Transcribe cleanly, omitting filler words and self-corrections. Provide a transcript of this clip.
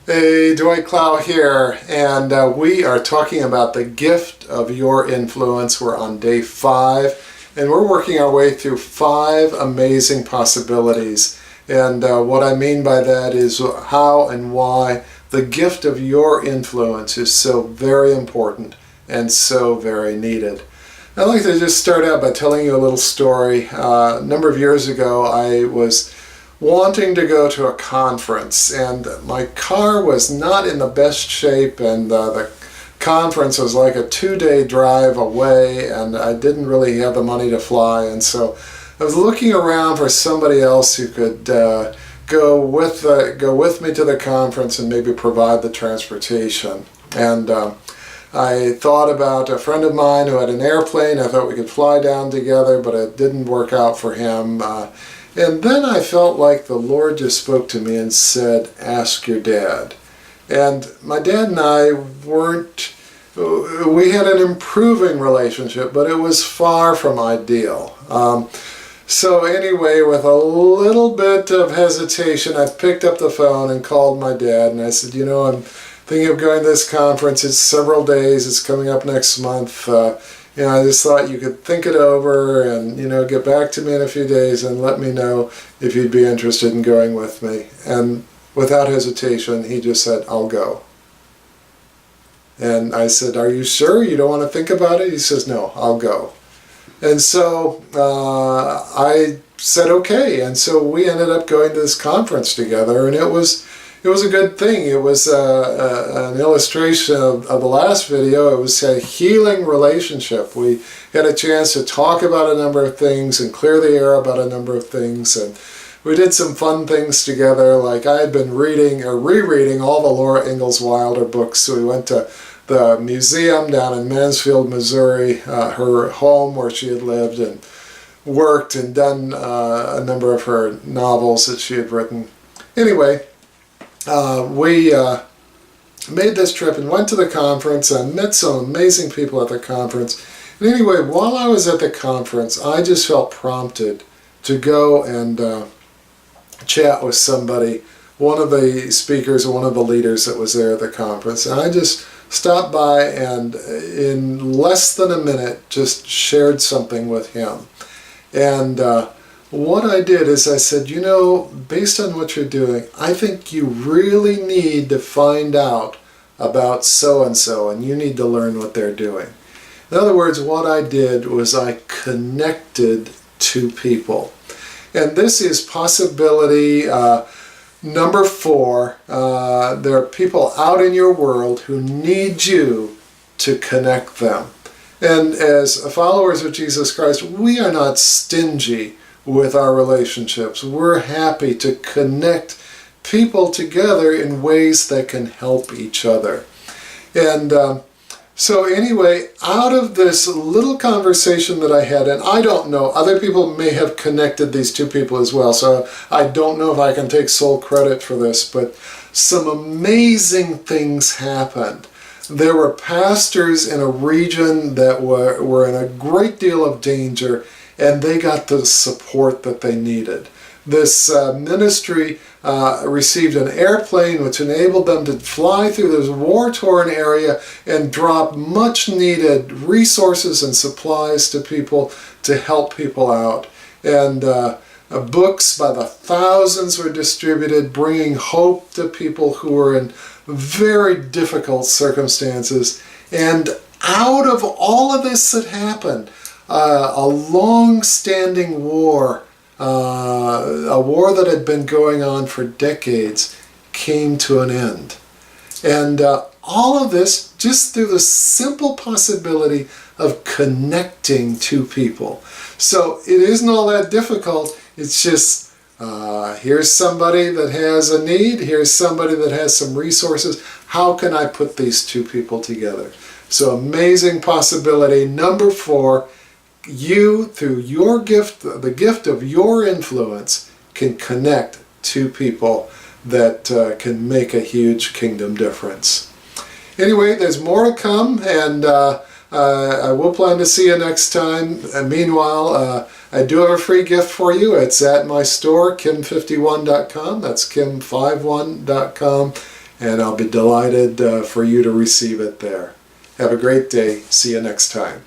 Hey, Dwight Clow here, and we are talking about the gift of your influence. We're on day 5, and we're working our way through 5 amazing possibilities. And what I mean by that is how and why the gift of your influence is so very important and so very needed. I'd like to just start out by telling you a little story. A number of years ago, I was wanting to go to a conference, and my car was not in the best shape, and the conference was like a 2-day drive away, and I didn't really have the money to fly, and so I was looking around for somebody else who could go with me to the conference and maybe provide the transportation. And I thought about a friend of mine who had an airplane. I thought we could fly down together, but it didn't work out for him. And then I felt like the Lord just spoke to me and said, ask your dad. And my dad and I we had an improving relationship, but it was far from ideal. So anyway, with a little bit of hesitation, I picked up the phone and called my dad, and I said, I'm thinking of going to this conference. It's several days. It's coming up next month. I just thought you could think it over and, get back to me in a few days and let me know if you'd be interested in going with me. And without hesitation, he just said, I'll go. And I said, are you sure you don't want to think about it? He says, no, I'll go. And so I said, okay. And so we ended up going to this conference together, and it was a good thing. It was an illustration of the last video. It was a healing relationship. We had a chance to talk about a number of things and clear the air about a number of things. And we did some fun things together. Like I had been reading or rereading all the Laura Ingalls Wilder books. So we went to the museum down in Mansfield, Missouri, her home where she had lived and worked and done a number of her novels that she had written. Anyway, we made this trip and went to the conference and met some amazing people at the conference. And anyway, while I was at the conference, I just felt prompted to go and chat with somebody, one of the speakers or one of the leaders that was there at the conference. And I just stopped by and in less than a minute just shared something with him. And what I did is I said, based on what you're doing, I think you really need to find out about so-and-so, and you need to learn what they're doing. In other words, what I did was I connected two people. And this is possibility number 4. There are people out in your world who need you to connect them. And as followers of Jesus Christ, we are not stingy with our relationships. We're happy to connect people together in ways that can help each other. And so anyway, out of this little conversation that I had, and I don't know, other people may have connected these two people as well, so I don't know if I can take sole credit for this, but some amazing things happened. There were pastors in a region that were in a great deal of danger, and they got the support that they needed. This ministry received an airplane which enabled them to fly through this war-torn area and drop much-needed resources and supplies to people to help people out. And books by the thousands were distributed, bringing hope to people who were in very difficult circumstances. And out of all of this that happened, a long-standing war, a war that had been going on for decades, came to an end. And all of this just through the simple possibility of connecting two people. So it isn't all that difficult. It's just here's somebody that has a need, here's somebody that has some resources. How can I put these two people together? So amazing possibility number 4. You, through your gift, the gift of your influence, can connect two people that can make a huge kingdom difference. Anyway, there's more to come, and I will plan to see you next time. And meanwhile, I do have a free gift for you. It's at my store, kim51.com. That's kim51.com. and I'll be delighted for you to receive it there. Have a great day. See you next time.